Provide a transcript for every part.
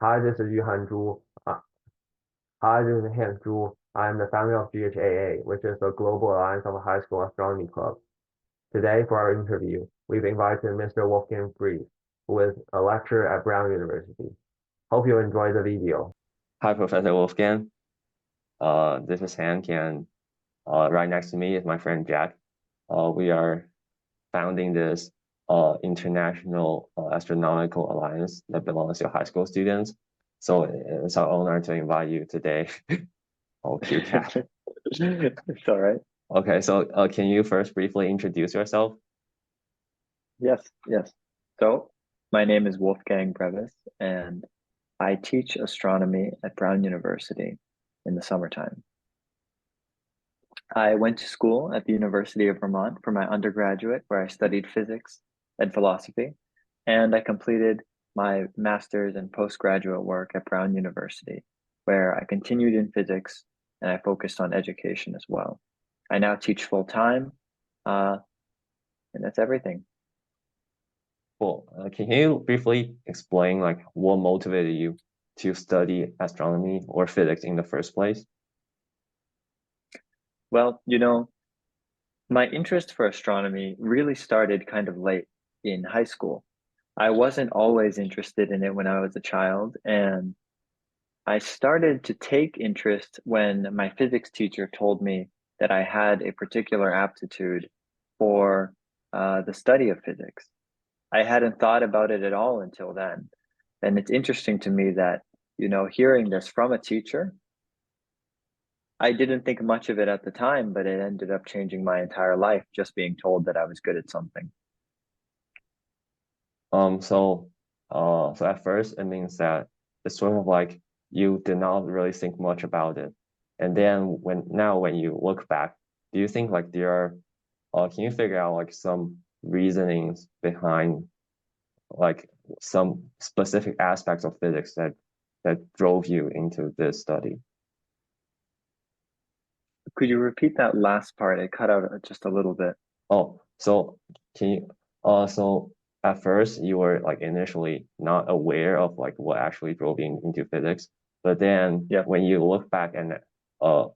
Hi, this is Yuhan Zhu. Hi, this is Han Zhu. I am the founder of GHAA, which is the Global Alliance of High School Astronomy Club. Today, for our interview, we've invited Mr. Wolfgang Breves, who is a lecturer at Brown University. Hope you enjoy the video. Hi, Professor Wolfgang. This is Hank, and right next to me is my friend Jack. We are founding this international astronomical alliance that belongs to high school students. So it's our honor to invite you today. Oh, cute cat. It's all right. Okay, so can you first briefly introduce yourself? Yes. So my name is Wolfgang Breves, and I teach astronomy at Brown University in the summertime. I went to school at the University of Vermont for my undergraduate, where I studied physics and philosophy, and I completed my master's and postgraduate work at Brown University, where I continued in physics and I focused on education as well. I now teach full time, and that's everything. Cool. Can you briefly explain what motivated you to study astronomy or physics in the first place? Well, my interest for astronomy really started kind of late in high school. I wasn't always interested in it when I was a child, and I started to take interest when my physics teacher told me that I had a particular aptitude for the study of physics. I hadn't thought about it at all until then. And it's interesting to me that, hearing this from a teacher, I didn't think much of it at the time, but it ended up changing my entire life just being told that I was good at something. So at first it means that it's sort of like you did not really think much about it. And then when you look back, do you think there are can you figure out some reasonings behind some specific aspects of physics that drove you into this study? Could you repeat that last part? It cut out just a little bit. Oh, so can you so at first you were initially not aware of what actually drove you into physics, but then when you look back and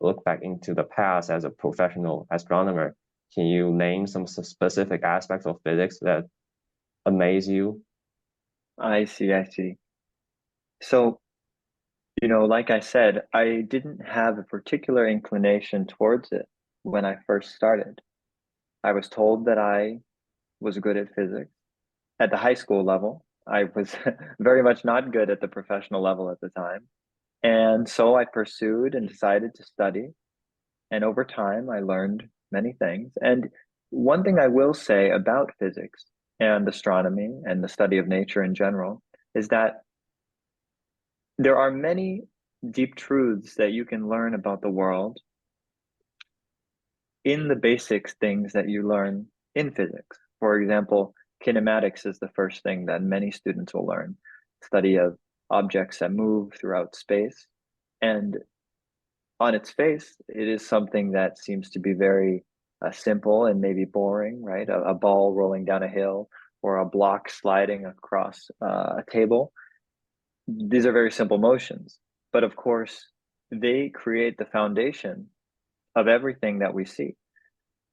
look back into the past as a professional astronomer, can you name some specific aspects of physics that amaze you? I see. So, like I said, I didn't have a particular inclination towards it when I first started. I was told that I was good at physics at the high school level. I was very much not good at the professional level at the time. And so I pursued and decided to study. And over time, I learned many things. And one thing I will say about physics and astronomy and the study of nature in general is that there are many deep truths that you can learn about the world in the basic things that you learn in physics. For example, kinematics is the first thing that many students will learn, study of objects that move throughout space. And on its face, it is something that seems to be very simple and maybe boring, right? A ball rolling down a hill or a block sliding across a table. These are very simple motions, but of course, they create the foundation of everything that we see.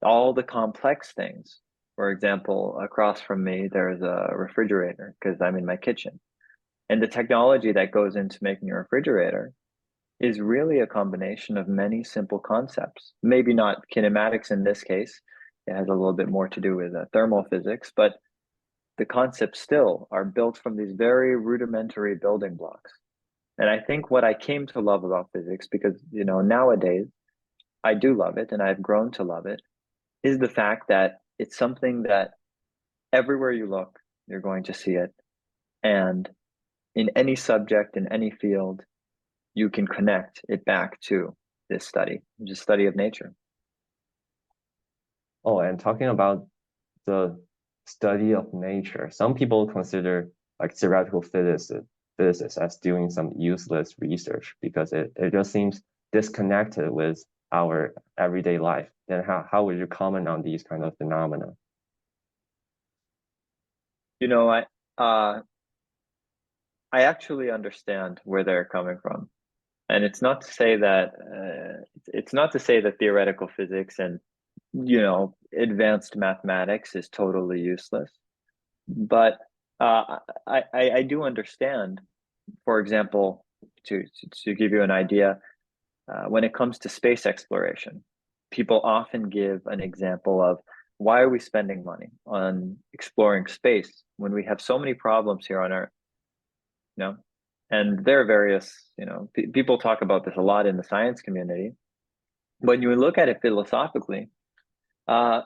All the complex things. For example, across from me, there's a refrigerator because I'm in my kitchen. And the technology that goes into making a refrigerator is really a combination of many simple concepts. Maybe not kinematics in this case. It has a little bit more to do with thermal physics, but the concepts still are built from these very rudimentary building blocks. And I think what I came to love about physics, because nowadays I do love it and I've grown to love it, is the fact that it's something that everywhere you look, you're going to see it. And in any subject, in any field, you can connect it back to this study, which is study of nature. Oh, and talking about the study of nature, some people consider theoretical physicists as doing some useless research because it just seems disconnected with our everyday life. Then how would you comment on these kind of phenomena? I I actually understand where they're coming from. And it's not to say that theoretical physics and advanced mathematics is totally useless. But I do understand, for example, to give you an idea, when it comes to space exploration, people often give an example of why are we spending money on exploring space when we have so many problems here on Earth? And there are various, people talk about this a lot in the science community. When you look at it philosophically, I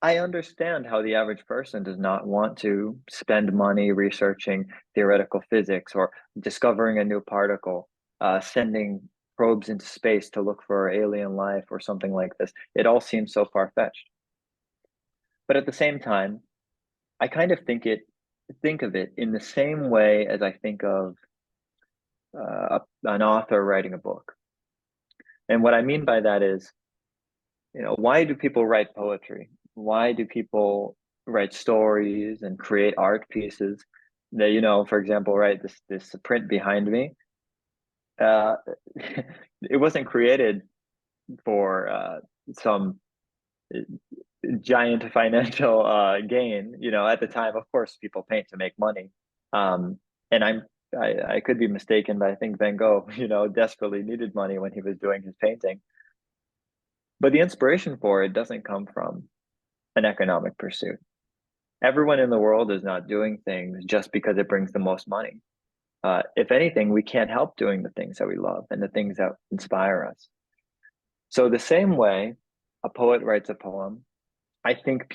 understand how the average person does not want to spend money researching theoretical physics or discovering a new particle, sending probes into space to look for alien life or something like this. It all seems so far-fetched. But at the same time, I kind of think of it in the same way as I think of an author writing a book. And what I mean by that is, why do people write poetry? Why do people write stories and create art pieces? That, for example, right, this print behind me, it wasn't created for some giant financial gain. At the time, of course, people paint to make money. And I could be mistaken, but I think Van Gogh, desperately needed money when he was doing his painting. But the inspiration for it doesn't come from an economic pursuit. Everyone in the world is not doing things just because it brings the most money. If anything, we can't help doing the things that we love and the things that inspire us. So the same way a poet writes a poem, I think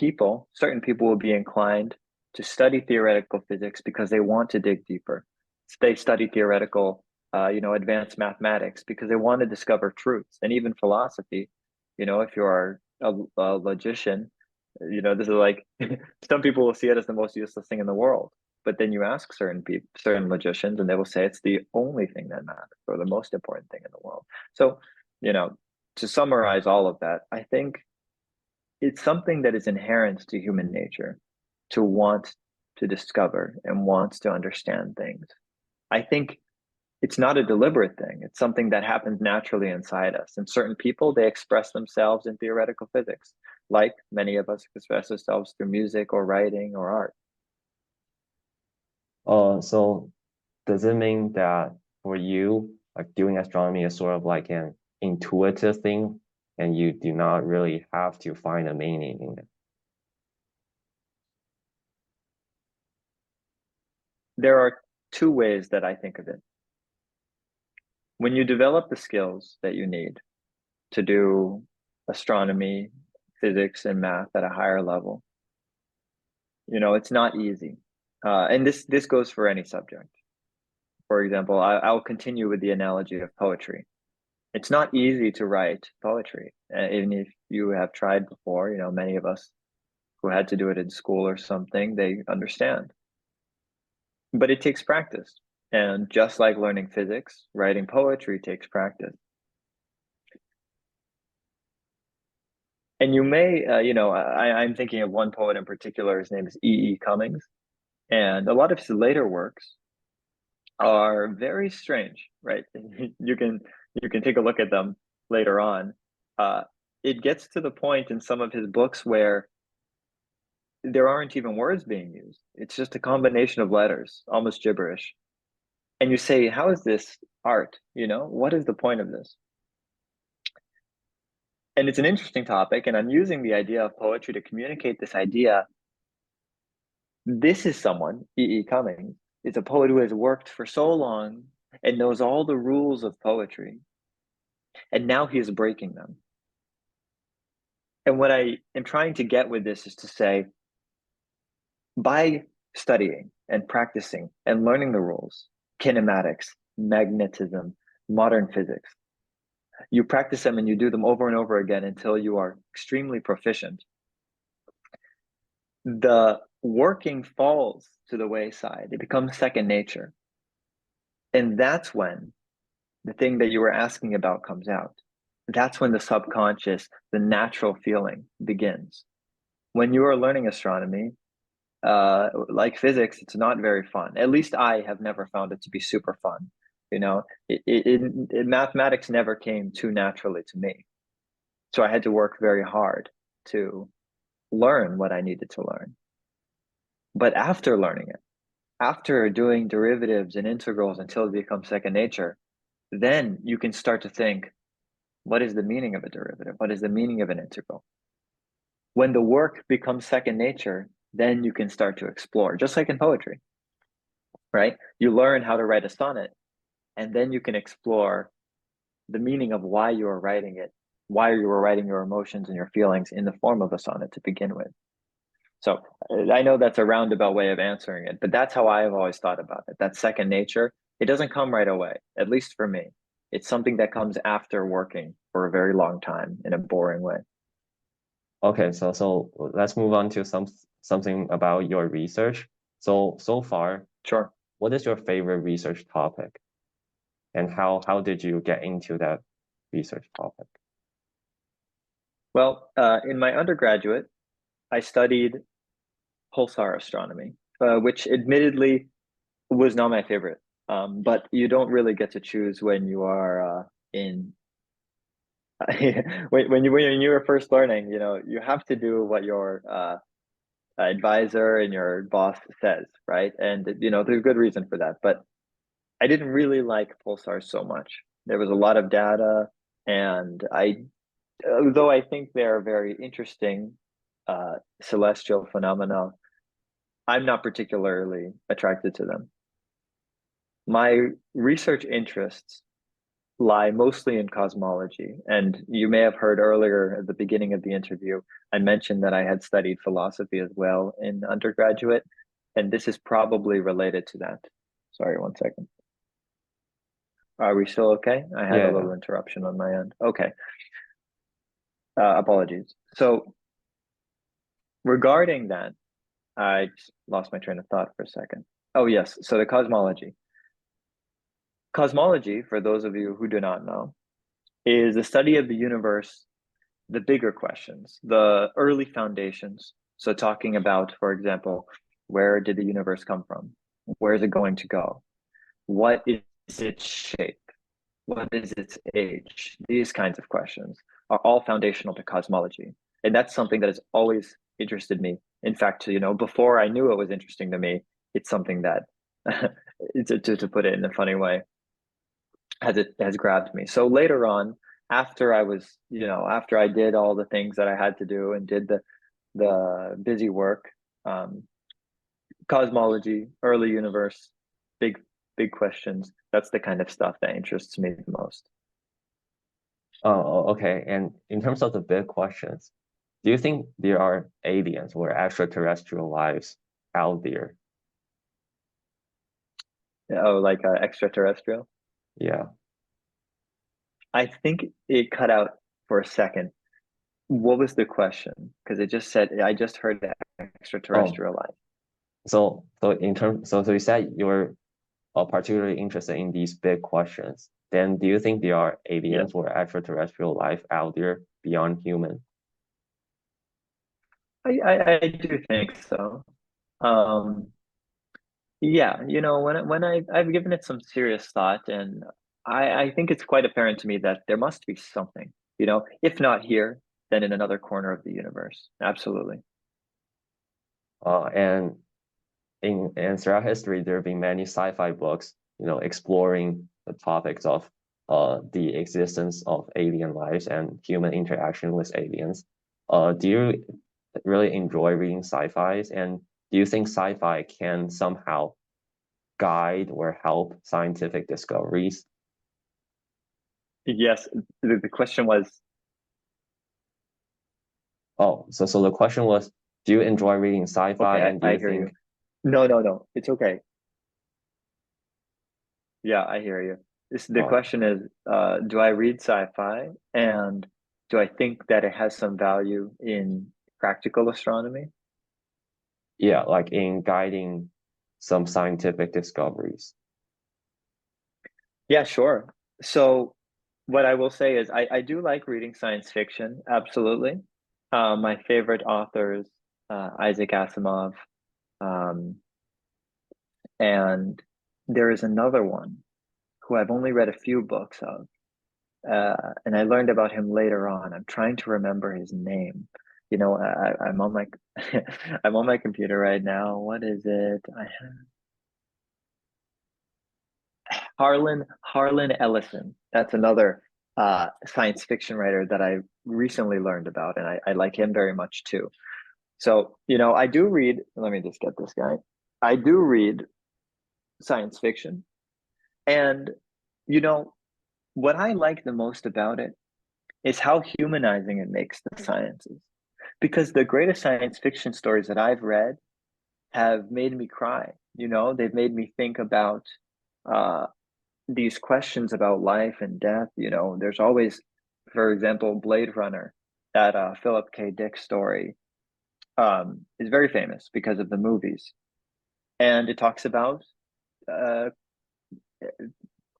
certain people will be inclined to study theoretical physics because they want to dig deeper. They study theoretical, advanced mathematics because they want to discover truths, and even philosophy. If you're a logician, this is like some people will see it as the most useless thing in the world. But then you ask certain logicians, and they will say it's the only thing that matters or the most important thing in the world. So, to summarize all of that, I think it's something that is inherent to human nature to want to discover and wants to understand things. I think it's not a deliberate thing. It's something that happens naturally inside us. And certain people, they express themselves in theoretical physics, like many of us express ourselves through music or writing or art. So does it mean that for you, like doing astronomy is sort of like an intuitive thing, and you do not really have to find a meaning in it? There are two ways that I think of it. When you develop the skills that you need to do astronomy, physics, and math at a higher level, it's not easy. And this goes for any subject. For example, I'll continue with the analogy of poetry. It's not easy to write poetry, even if you have tried before. Many of us who had to do it in school or something, they understand. But it takes practice. And just like learning physics, writing poetry takes practice. And you may, I'm thinking of one poet in particular. His name is E. Cummings. And a lot of his later works are very strange, right? You can take a look at them later on. It gets to the point in some of his books where there aren't even words being used. It's just a combination of letters, almost gibberish. And you say, how is this art? What is the point of this? And it's an interesting topic, and I'm using the idea of poetry to communicate this idea. This is someone, E. Cummings, is a poet who has worked for so long and knows all the rules of poetry. And now he is breaking them. And what I am trying to get with this is to say, by studying and practicing and learning the rules, kinematics, magnetism, modern physics, you practice them and you do them over and over again until you are extremely proficient. The working falls to the wayside. It becomes second nature. And that's when the thing that you were asking about comes out. That's when the subconscious, the natural feeling begins. When you are learning astronomy, like physics, it's not very fun. At least I have never found it to be super fun. You know, mathematics never came too naturally to me. So I had to work very hard to learn what I needed to learn. But after learning it, after doing derivatives and integrals until it becomes second nature, then you can start to think, what is the meaning of a derivative? What is the meaning of an integral? When the work becomes second nature, then you can start to explore, just like in poetry, right? You learn how to write a sonnet, and then you can explore the meaning of why you are writing it, why you were writing your emotions and your feelings in the form of a sonnet to begin with. So I know that's a roundabout way of answering it, but that's how I've always thought about it. That second nature, it doesn't come right away, at least for me. It's something that comes after working for a very long time in a boring way. Okay, so let's move on to something about your research. So far, Sure. what is your favorite research topic? And how did you get into that research topic? Well, in my undergraduate, I studied pulsar astronomy, which admittedly was not my favorite. But you don't really get to choose when you are in when you were first learning. You know, you have to do what your advisor and your boss says, right? And you know, there's a good reason for that. But I didn't really like pulsars so much. There was a lot of data, and though I think they're very interesting celestial phenomena, I'm not particularly attracted to them. My research interests lie mostly in cosmology. And you may have heard earlier at the beginning of the interview, I mentioned that I had studied philosophy as well in undergraduate. And this is probably related to that. Sorry, one second. Are we still okay? I had a Yeah. little interruption on my end. Okay. Apologies. So regarding that, I just lost my train of thought for a second. Oh, yes. So the cosmology. Cosmology, for those of you who do not know, is the study of the universe, the bigger questions, the early foundations. So talking about, for example, where did the universe come from? Where is it going to go? What is its shape? What is its age? These kinds of questions are all foundational to cosmology. And that's something that has always interested me. In fact, you know, before I knew it was interesting to me, it's something that, to put it in a funny way, has grabbed me. So later on, after I was, you know, after I did all the things that I had to do and did the busy work, cosmology, early universe, big questions. That's the kind of stuff that interests me the most. Oh, okay. And in terms of the big questions, do you think there are aliens or extraterrestrial lives out there? Oh, like extraterrestrial? Yeah. I think it cut out for a second. What was the question? Because it just said, I just heard extraterrestrial life. So you said you're particularly interested in these big questions. Then do you think there are aliens or extraterrestrial life out there beyond human? I do think so. Yeah, you know, when I've given it some serious thought, and I think it's quite apparent to me that there must be something, you know, if not here, then in another corner of the universe. Absolutely. And throughout history, there have been many sci-fi books, you know, exploring the topics of the existence of alien lives and human interaction with aliens. Do you really enjoy reading sci-fis? And do you think sci-fi can somehow guide or help scientific discoveries? Yes, the question was, Oh, so the question was, do you enjoy reading sci-fi, okay, and do I you hear you. think No, it's okay. Yeah, I hear you. The question is, do I read sci-fi, and do I think that it has some value in practical astronomy? yeah, like in guiding some scientific discoveries? Yeah, sure. So what I will say is I do like reading science fiction, absolutely. My favorite authors, Isaac Asimov, And there is another one who I've only read a few books of, and I learned about him later on. I'm trying to remember his name. I'm on my I'm on my computer right now. What is it? Harlan Ellison. That's another science fiction writer that I recently learned about, and I like him very much too. So, I do read, let me just get this guy. I do read science fiction. And, what I like the most about it is how humanizing it makes the sciences. Because the greatest science fiction stories that I've read have made me cry. They've made me think about uh, these questions about life and death. There's always, for example, Blade Runner, that Philip K. Dick story is very famous because of the movies. And it talks about uh,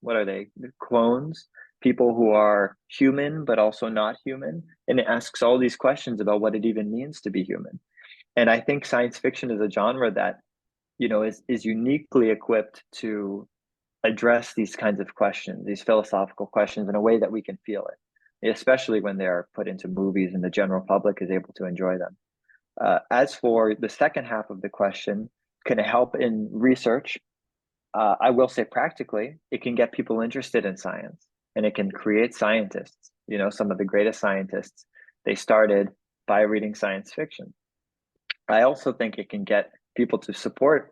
what are they? Clones, people who are human but also not human. And it asks all these questions about what it even means to be human. And I think science fiction is a genre that, is uniquely equipped to address these kinds of questions, these philosophical questions in a way that we can feel it, especially when they're put into movies and the general public is able to enjoy them. As for the second half of the question, can it help in research? I will say practically, it can get people interested in science and it can create scientists. Some of the greatest scientists, they started by reading science fiction. I also think it can get people to support,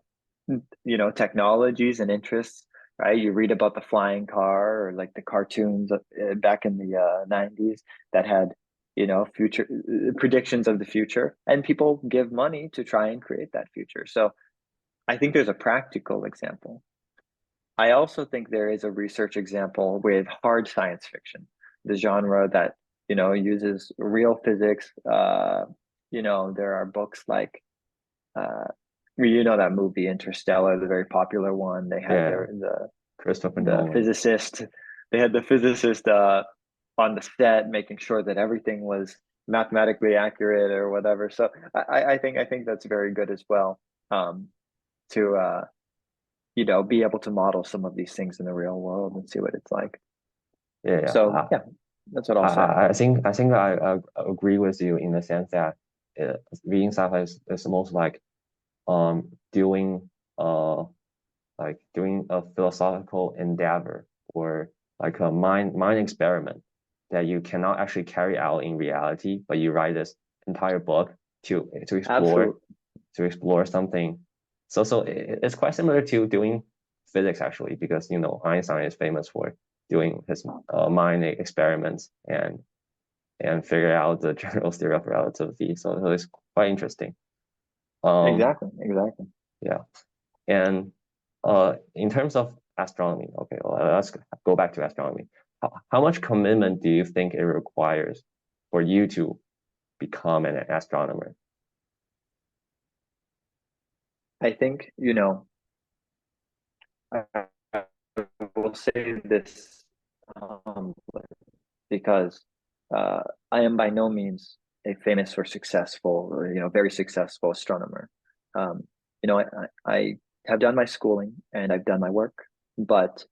technologies and interests, right? You read about the flying car or like the cartoons back in the 90s that had, future predictions of the future, and people give money to try and create that future. So I think there's a practical example. I also think there is a research example with hard science fiction, the genre that, uses real physics. There are books like, that movie Interstellar, the very popular one. They had Christopher the Nolan. physicist, they had the physicist on the set making sure that everything was mathematically accurate or whatever. So I think that's very good as well, to be able to model some of these things in the real world and see what it's like. So yeah, that's what I'll say. I agree with you in the sense that reading sci-fi is most like doing doing a philosophical endeavor or like a mind experiment that you cannot actually carry out in reality, but you write this entire book to explore something. So it's quite similar to doing physics actually, because Einstein is famous for doing his mind experiments and figure out the general theory of relativity. So it's quite interesting. Exactly. Yeah. And in terms of astronomy, okay, well, let's go back to astronomy. How much commitment do you think it requires for you to become an astronomer? I think, I will say this because I am by no means a famous or successful or, very successful astronomer. I have done my schooling and I've done my work, but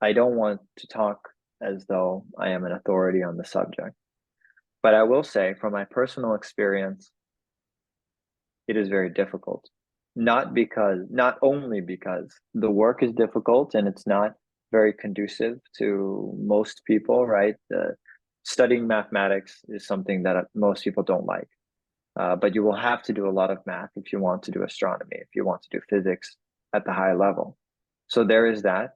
I don't want to talk as though I am an authority on the subject. But I will say, from my personal experience, it is very difficult. Not only because the work is difficult and it's not very conducive to most people, right? Studying mathematics is something that most people don't like. But you will have to do a lot of math if you want to do astronomy, if you want to do physics at the high level. So there is that.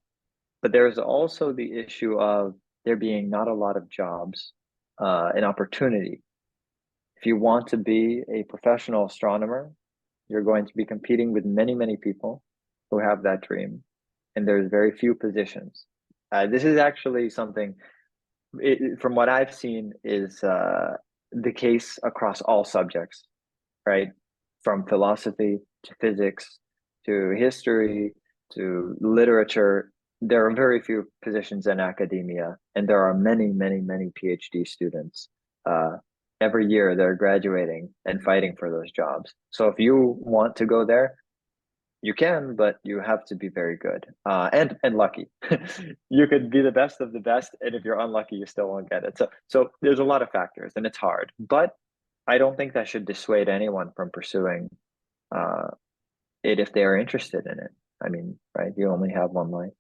But there is also the issue of there being not a lot of jobs, an opportunity. If you want to be a professional astronomer, you're going to be competing with many, many people who have that dream, and there's very few positions. This is actually something, from what I've seen, is the case across all subjects, right? From philosophy to physics to history to literature. There are very few positions in academia, and there are many, many, many PhD students. every year they're graduating and fighting for those jobs. So if you want to go there, you can, but you have to be very good and lucky. You could be the best of the best, and if you're unlucky, you still won't get it. So there's a lot of factors, and it's hard. But I don't think that should dissuade anyone from pursuing uh, it if they are interested in it. I mean, right? You only have one life.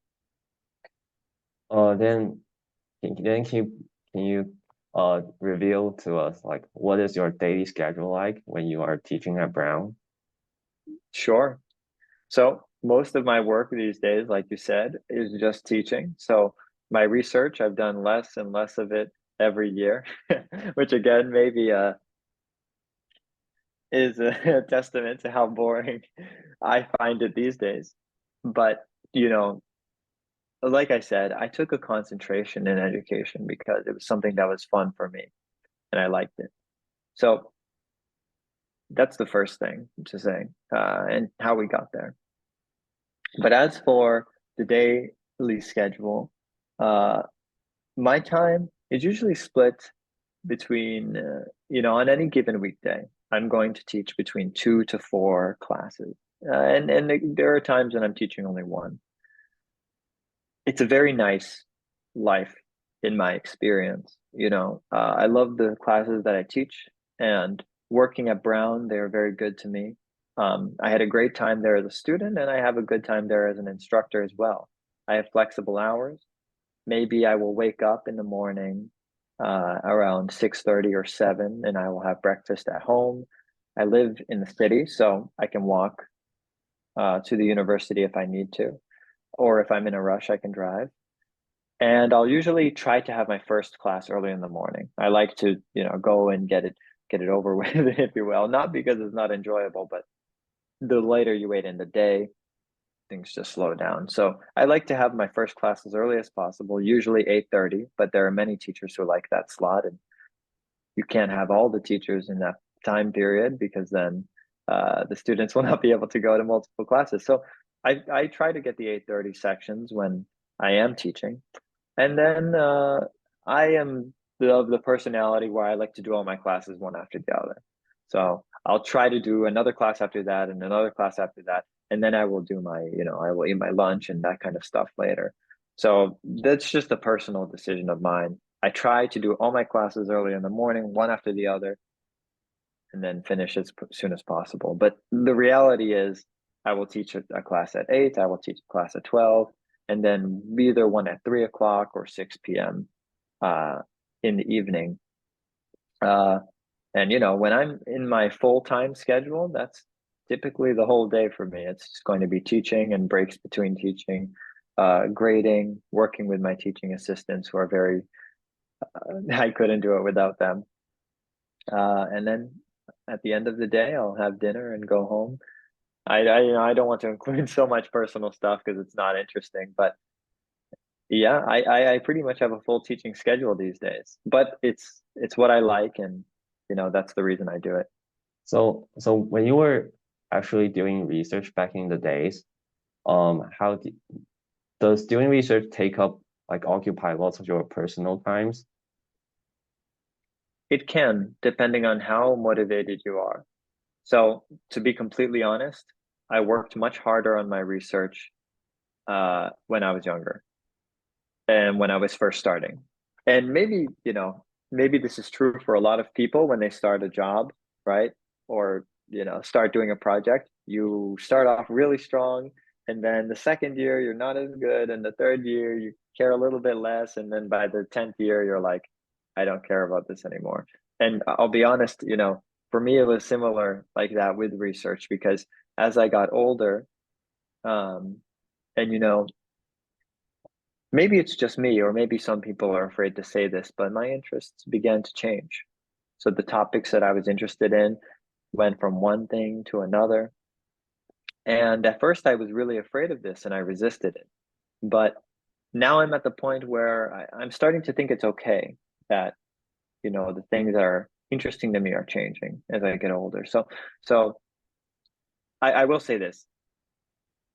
Then can you reveal to us like what is your daily schedule like when you are teaching at Brown? Sure. So most of my work these days, like you said, is just teaching. So my research, I've done less and less of it every year, which again maybe is a testament to how boring I find it these days. But you know, like I said, I took a concentration in education because it was something that was fun for me and I liked it. So that's the first thing to say, and how we got there. But as for the daily schedule, uh, my time is usually split between, on any given weekday, I'm going to teach between 2 to 4 classes. And there are times when I'm teaching only one. It's a very nice life in my experience. I love the classes that I teach, and working at Brown, they're very good to me. I had a great time there as a student, and I have a good time there as an instructor as well. I have flexible hours. Maybe I will wake up in the morning around 6:30 or 7, and I will have breakfast at home. I live in the city, so I can walk to the university if I need to, or if I'm in a rush, I can drive. And I'll usually try to have my first class early in the morning. I like to, go and get it over with, if you will. Not because it's not enjoyable, but the later you wait in the day, things just slow down. So I like to have my first class as early as possible, usually 8:30, but there are many teachers who like that slot, and you can't have all the teachers in that time period because then the students will not be able to go to multiple classes. So I try to get the 8:30 sections when I am teaching. And then I am the personality where I like to do all my classes one after the other. So I'll try to do another class after that and another class after that. And then I will do I will eat my lunch and that kind of stuff later. So that's just a personal decision of mine. I try to do all my classes early in the morning, one after the other, and then finish as soon as possible. But the reality is, I will teach a class at 8, I will teach a class at 12, and then either one at 3 o'clock or 6 p.m. In the evening. And when I'm in my full-time schedule, that's typically the whole day for me. It's going to be teaching and breaks between teaching, grading, working with my teaching assistants who are very, I couldn't do it without them. And then at the end of the day, I'll have dinner and go home. I don't want to include so much personal stuff because it's not interesting, but yeah, I pretty much have a full teaching schedule these days, but it's what I like, and that's the reason I do it. So when you were actually doing research back in the days, how does doing research take up like occupy lots of your personal times? It can, depending on how motivated you are. So to be completely honest, I worked much harder on my research when I was younger and when I was first starting. And maybe this is true for a lot of people when they start a job, right? Or, start doing a project. You start off really strong, and then the second year you're not as good, and the third year you care a little bit less, and then by the 10th year you're like, I don't care about this anymore. And I'll be honest, for me it was similar like that with research, because as I got older, and maybe it's just me, or maybe some people are afraid to say this, but my interests began to change. So the topics that I was interested in went from one thing to another. And at first I was really afraid of this and I resisted it. But now I'm at the point where I'm starting to think it's okay that, the things that are interesting to me are changing as I get older. So I will say this.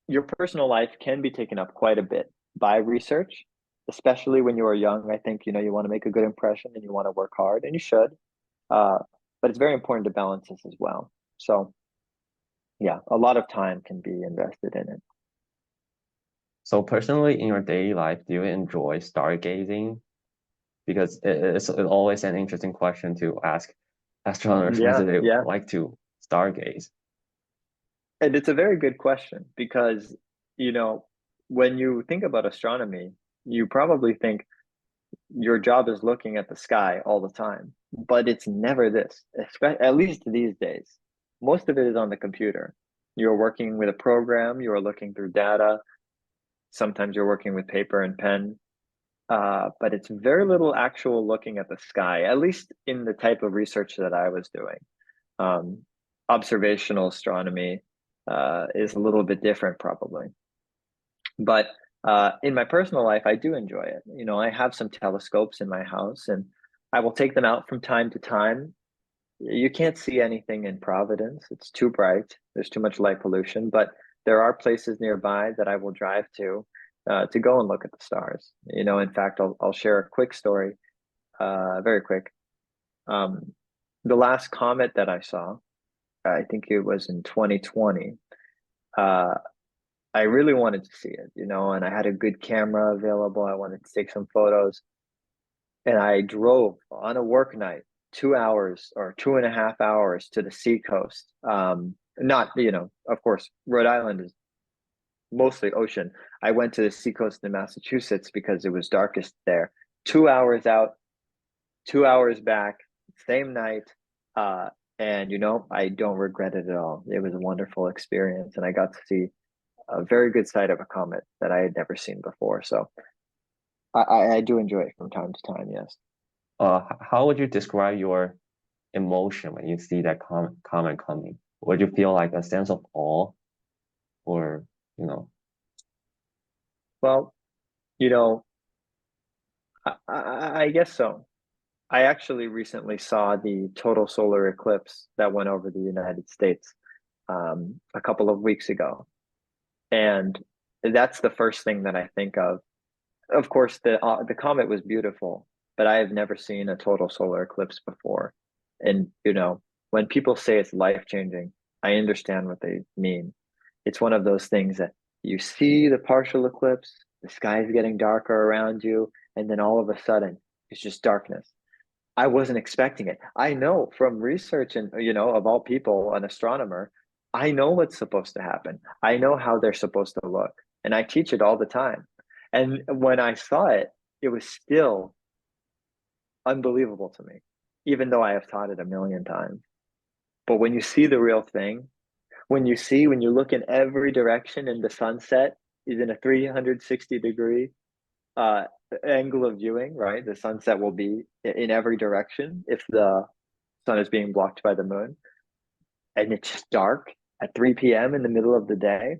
Your personal life can be taken up quite a bit by research, especially when you are young. I think, you want to make a good impression and you want to work hard, and you should. But it's very important to balance this as well. So yeah, a lot of time can be invested in it. So personally, in your daily life, do you enjoy stargazing? Because it's always an interesting question to ask astronomers Yeah, whether they yeah. like to stargaze. And it's a very good question because, when you think about astronomy, you probably think your job is looking at the sky all the time, but it's never this, at least these days. Most of it is on the computer. You're working with a program, you are looking through data. Sometimes you're working with paper and pen, but it's very little actual looking at the sky, at least in the type of research that I was doing. Um, Observational astronomy is a little bit different, probably. But in my personal life, I do enjoy it. I have some telescopes in my house, and I will take them out from time to time. You can't see anything in Providence. It's too bright. There's too much light pollution, but there are places nearby that I will drive to go and look at the stars. In fact, I'll share a quick story, very quick. Um, the last comet that I saw, I think it was in 2020. Uh, I really wanted to see it, and I had a good camera available. I wanted to take some photos. And I drove on a work night 2 hours or 2.5 hours to the seacoast. Not, of course, Rhode Island is mostly ocean. I went to the seacoast in Massachusetts because it was darkest there. 2 hours out, 2 hours back, same night. Uh, and, I don't regret it at all. It was a wonderful experience. And I got to see a very good sight of a comet that I had never seen before. So I do enjoy it from time to time, yes. How would you describe your emotion when you see that comet coming? Would you feel like a sense of awe, or you know? Well, you know, I guess so. I actually recently saw the total solar eclipse that went over the United States a couple of weeks ago. And that's the first thing that I think of. Of course, the comet was beautiful, but I have never seen a total solar eclipse before. And when people say it's life changing, I understand what they mean. It's one of those things that you see the partial eclipse, the sky is getting darker around you, and then all of a sudden it's just darkness. I wasn't expecting it. I know from research and, of all people, an astronomer, I know what's supposed to happen. I know how they're supposed to look, and I teach it all the time. And when I saw it, it was still unbelievable to me, even though I have taught it a million times. But when you see the real thing, when you look in every direction and the sunset is in a 360-degree uh, angle of viewing, right? The sunset will be in every direction if the sun is being blocked by the moon, and it's just dark at 3 p.m. in the middle of the day.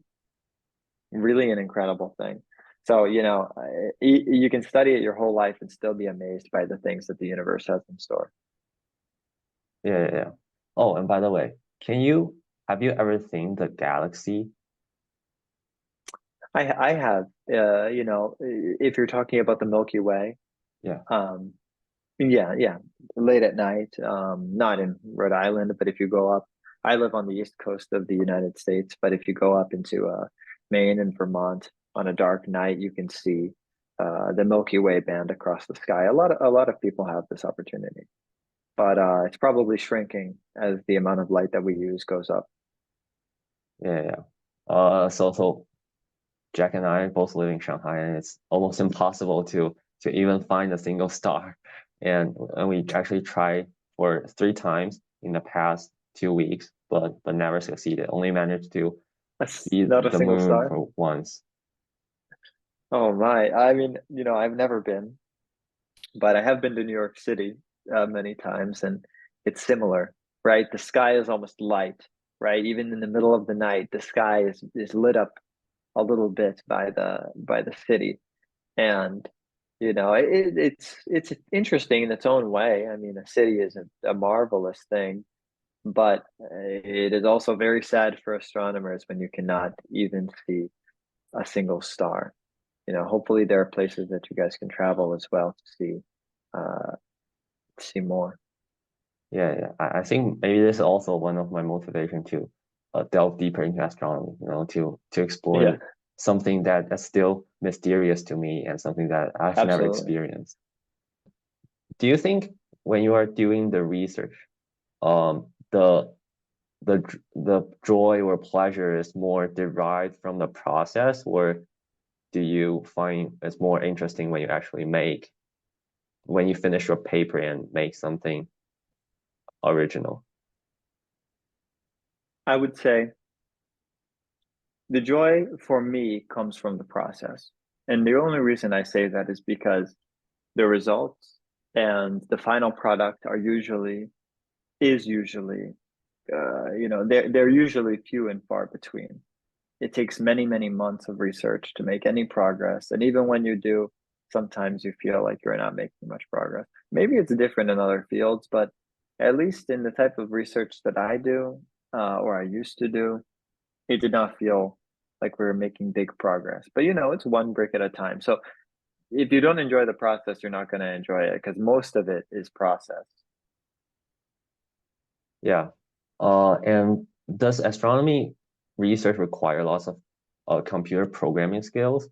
Really an incredible thing. So, you can study it your whole life and still be amazed by the things that the universe has in store. Yeah. Oh, and by the way, have you ever seen the galaxy? I have, if you're talking about the Milky Way, Yeah. yeah, late at night, not in Rhode Island, but if you go up, I live on the east coast of the United States, but if you go up into Maine and Vermont on a dark night, you can see the Milky Way band across the sky. A lot of people have this opportunity, but it's probably shrinking as the amount of light that we use goes up. Yeah. So Jack and I both live in Shanghai, and it's almost impossible to even find a single star. And we actually tried for 3 times in the past 2 weeks, but never succeeded. Only managed to That's see not a the single moon star. for once. Oh my! I mean, I've never been, but I have been to New York City many times, and it's similar, right? The sky is almost light, right? Even in the middle of the night, the sky is lit up a little bit by the city, and it's interesting in its own way. I mean, a city is a marvelous thing, but it is also very sad for astronomers when you cannot even see a single star. Hopefully there are places that you guys can travel as well to see more. Yeah. I think maybe this is also one of my motivation to delve deeper into astronomy, to explore Yeah, something that's still mysterious to me and something that I've never absolutely. experienced. Do you think when you are doing the research, um, the the joy or pleasure is more derived from the process, or do you find it's more interesting when you actually when you finish your paper and make something original? I would say the joy for me comes from the process. And the only reason I say that is because the results and the final product is usually they're usually few and far between. It takes many, many months of research to make any progress. And even when you do, sometimes you feel like you're not making much progress. Maybe it's different in other fields, but at least in the type of research that I do, or I used to do, it did not feel like we were making big progress. But it's one brick at a time. So if you don't enjoy the process, you're not going to enjoy it because most of it is process. Yeah. And does astronomy research require lots of computer programming skills?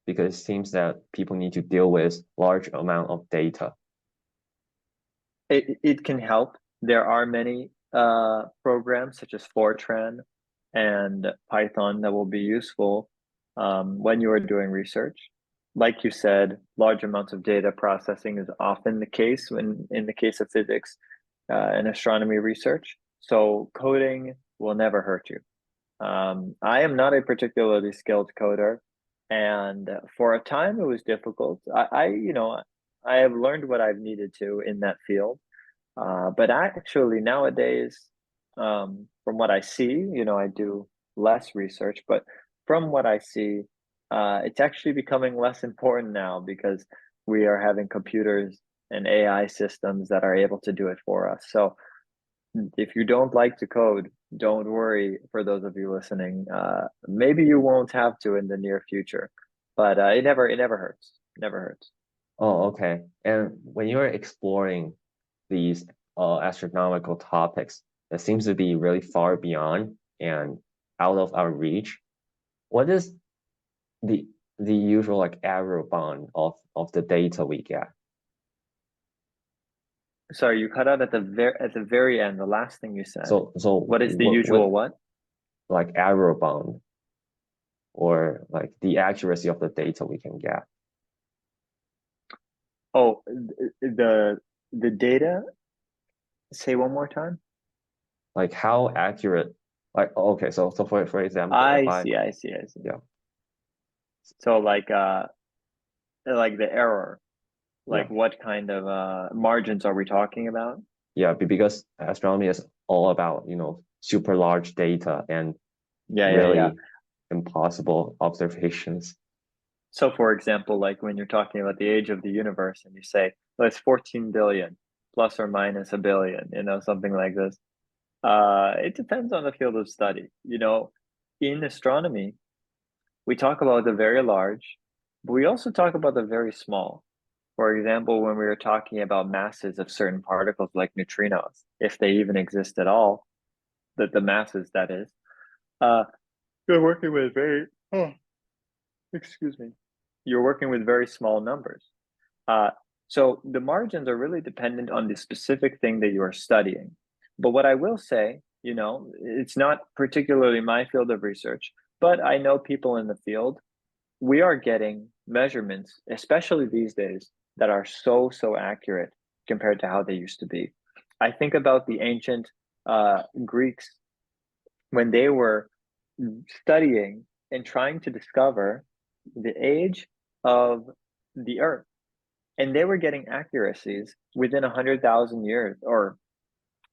Because it seems that people need to deal with large amount of data. It can help. There are many programs such as Fortran and Python that will be useful when you are doing research. Like you said, large amounts of data processing is often the case in the case of physics and astronomy research. So coding will never hurt you. I am not a particularly skilled coder, and for a time it was difficult. I have learned what I've needed to in that field. But actually nowadays, from what I see, I do less research, but from what I see, it's actually becoming less important now because we are having computers and AI systems that are able to do it for us. So if you don't like to code, don't worry for those of you listening. Maybe you won't have to in the near future, but it never hurts. Never hurts. Oh, okay. And when you're exploring these astronomical topics that seems to be really far beyond and out of our reach, what is the usual like error bound of the data we get? Sorry, you cut out at the very end, the last thing you said. So What is the what usual what? like error bound or like the accuracy of the data we can get? Oh, the data. Say one more time. Like how accurate? Like okay, so for example, if I I see, I see, I see. yeah So like the error, yeah like what kind of margins are we talking about? yeah because astronomy is all about super large data and Yeah, yeah, yeah. really impossible observations. So for example, like when you're talking about the age of the universe and you say, well, it's 14 billion plus or minus a billion, something like this. It depends on the field of study. In astronomy, we talk about the very large, but we also talk about the very small. For example, when we were talking about masses of certain particles like neutrinos, if they even exist at all, the masses that is, uh, you're working with excuse me, you're working with very small numbers. Uh, so the margins are really dependent on the specific thing that you are studying. But what I will say, it's not particularly my field of research, but I know people in the field. We are getting measurements, especially these days, that are so, so accurate compared to how they used to be. I think about the ancient Greeks when they were studying and trying to discover the age of the Earth, and they were getting accuracies within 100,000 years or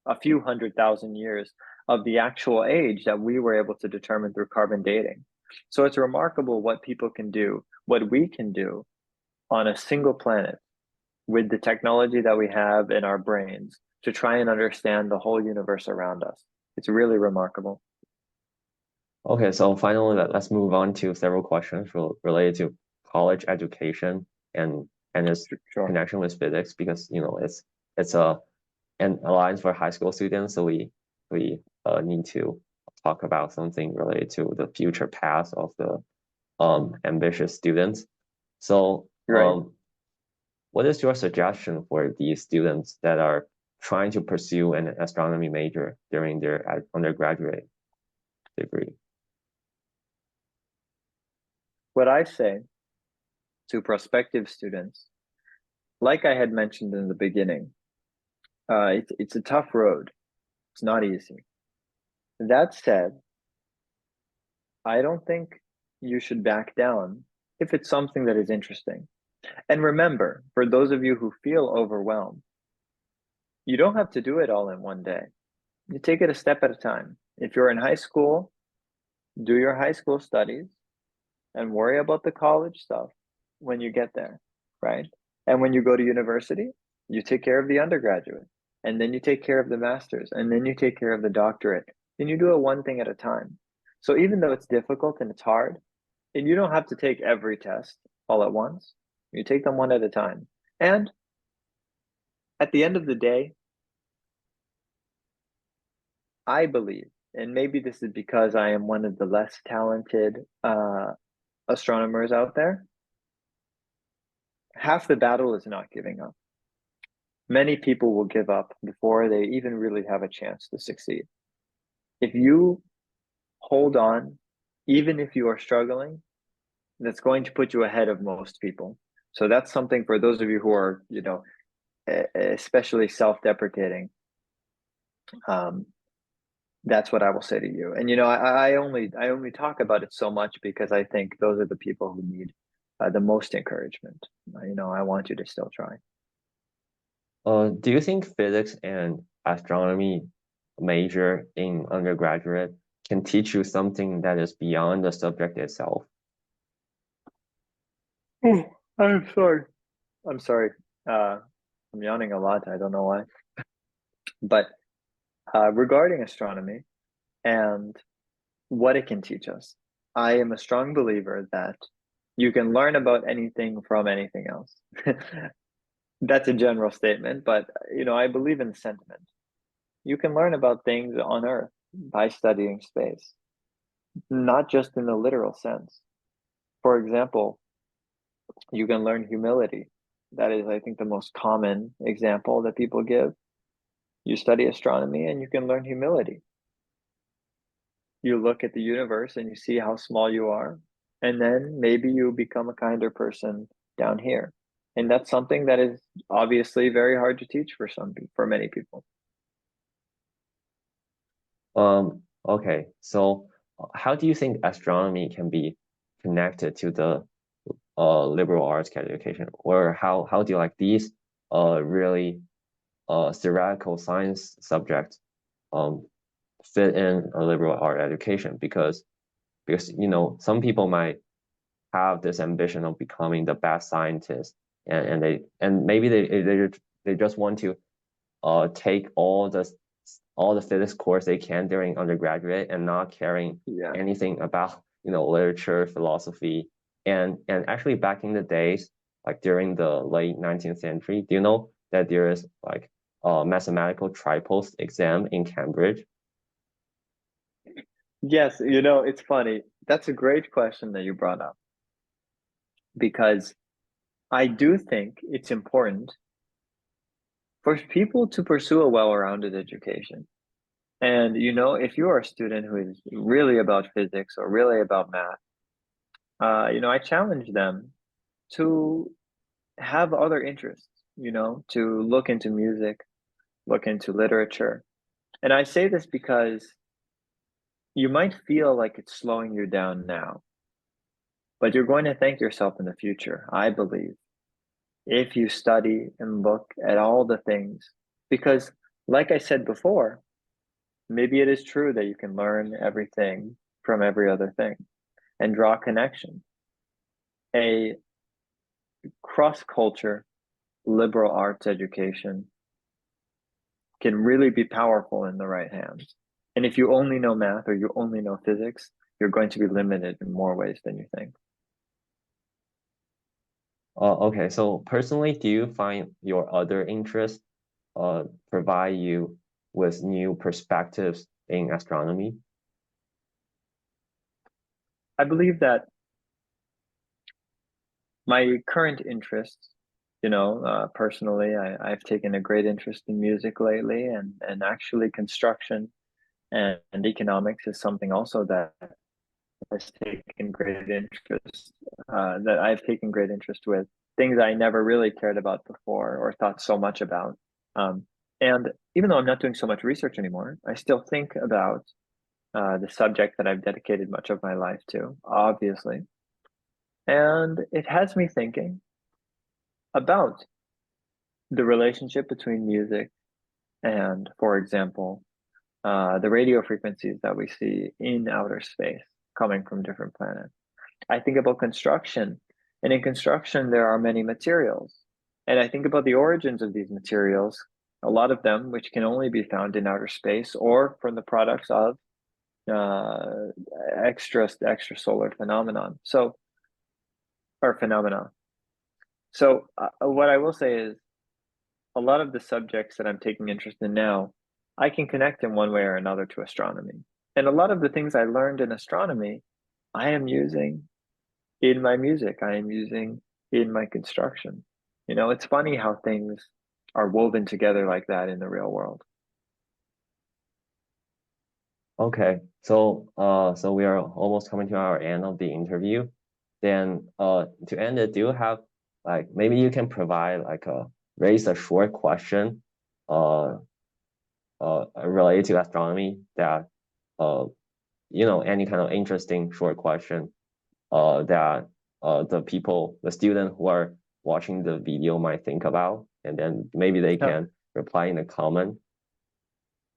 a few 100,000 years of the actual age that we were able to determine through carbon dating. So it's remarkable what people can do, what we can do on a single planet with the technology that we have in our brains to try and understand the whole universe around us. It's really remarkable. Okay, so finally, let's move on to several questions related to college education and its Sure. connection with physics because it's a an alliance for high school students, so we need to talk about something related to the future path of the ambitious students. So Right. what is your suggestion for these students that are trying to pursue an astronomy major during their undergraduate degree? What I say to prospective students, like I had mentioned in the beginning, it's a tough road. It's not easy. That said, I don't think you should back down if it's something that is interesting. And remember, for those of you who feel overwhelmed, you don't have to do it all in one day. You take it a step at a time. If you're in high school, do your high school studies and worry about the college stuff when you get there, right? And when you go to university, you take care of the undergraduate, and then you take care of the master's, and then you take care of the doctorate. And you do it one thing at a time. So even though it's difficult and it's hard, and you don't have to take every test all at once, you take them one at a time. And at the end of the day, I believe, and maybe this is because I am one of the less talented astronomers out there, half the battle is not giving up. Many people will give up before they even really have a chance to succeed. If you hold on, even if you are struggling, that's going to put you ahead of most people. So that's something for those of you who are, especially self-deprecating. That's what I will say to you. And I only talk about it so much because I think those are the people who need the most encouragement. I want you to still try. Do you think physics and astronomy major in undergraduate can teach you something that is beyond the subject itself? Oh, I'm sorry. I'm sorry. I'm yawning a lot. I don't know why. But regarding astronomy and what it can teach us, I am a strong believer that you can learn about anything from anything else. That's a general statement, but I believe in sentiment. You can learn about things on Earth by studying space, not just in the literal sense. For example, you can learn humility. That is, I think, the most common example that people give. You study astronomy and you can learn humility. You look at the universe and you see how small you are, and then maybe you become a kinder person down here. And that's something that is obviously very hard to teach for many people. Okay, so how do you think astronomy can be connected to the liberal arts education, or how do you like these really theoretical science subjects fit in a liberal art education? Because some people might have this ambition of becoming the best scientist, and maybe they just want to take all the physics course they can during undergraduate and not caring anything about literature, philosophy, and actually back in the days, like during the late 19th century, do you know that there is like a mathematical tripost exam in Cambridge? Yes, it's funny. That's a great question that you brought up, because I do think it's important for people to pursue a well-rounded education. And if you are a student who is really about physics or really about math, I challenge them to have other interests, to look into music, look into literature. And I say this because you might feel like it's slowing you down now, but you're going to thank yourself in the future, I believe, if you study and look at all the things. Because, like I said before, maybe it is true that you can learn everything from every other thing and draw connection. A cross-culture liberal arts education can really be powerful in the right hands. And if you only know math or you only know physics, you're going to be limited in more ways than you think. Okay, so personally, do you find your other interests provide you with new perspectives in astronomy? I believe that my current interests, personally, I've taken a great interest in music lately, and actually construction and economics is something also that has taken great interest, that I've taken great interest with, things I never really cared about before or thought so much about. And even though I'm not doing so much research anymore, I still think about the subject that I've dedicated much of my life to, obviously. And it has me thinking about the relationship between music and, for example, the radio frequencies that we see in outer space coming from different planets. I think about construction, and in construction, there are many materials. And I think about the origins of these materials, a lot of them which can only be found in outer space or from the products of uh, extrasolar phenomenon. Or phenomena. So what I will say is a lot of the subjects that I'm taking interest in now, I can connect in one way or another to astronomy. And a lot of the things I learned in astronomy, I am using in my music, I am using in my construction. It's funny how things are woven together like that in the real world. Okay, so we are almost coming to our end of the interview. Then to end it, do you have like maybe you can provide like raise a short question related to astronomy that any kind of interesting short question that the student who are watching the video might think about, and then maybe they can reply in a comment.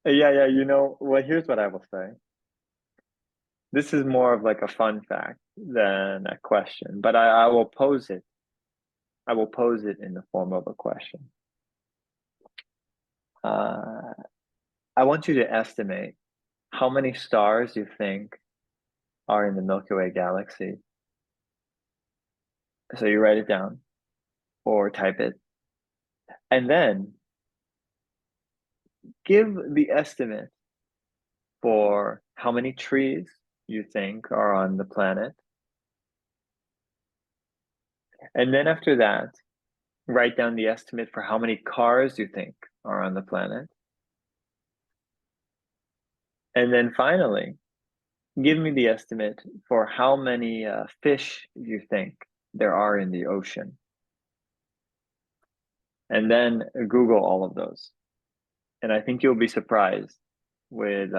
Yeah. Well, here's what I will say. This is more of like a fun fact than a question, but I will pose it. I will pose it in the form of a question. I want you to estimate how many stars you think are in the Milky Way galaxy. So you write it down or type it, and then give the estimate for how many trees you think are on the planet. And then after that, write down the estimate for how many cars you think are on the planet. And then finally, give me the estimate for how many fish you think there are in the ocean. And then Google all of those. And I think you'll be surprised with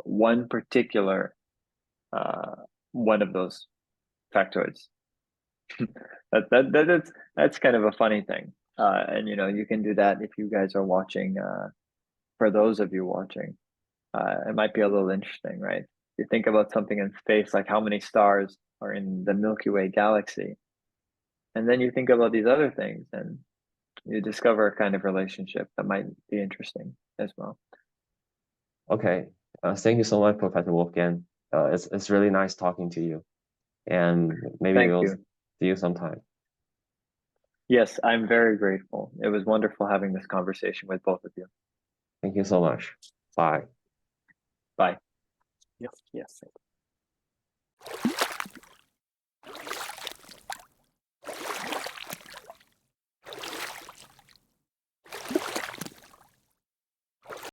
one particular one of those factoids. That's kind of a funny thing. And you can do that if you guys are watching. For those of you watching, it might be a little interesting, right? You think about something in space, like how many stars are in the Milky Way galaxy, and then you think about these other things, and you discover a kind of relationship that might be interesting as well. Okay, thank you so much, Professor Wolfgang. It's really nice talking to you, and maybe we'll see you sometime. Yes, I'm very grateful. It was wonderful having this conversation with both of you. Thank you so much. Bye. Bye. Yes.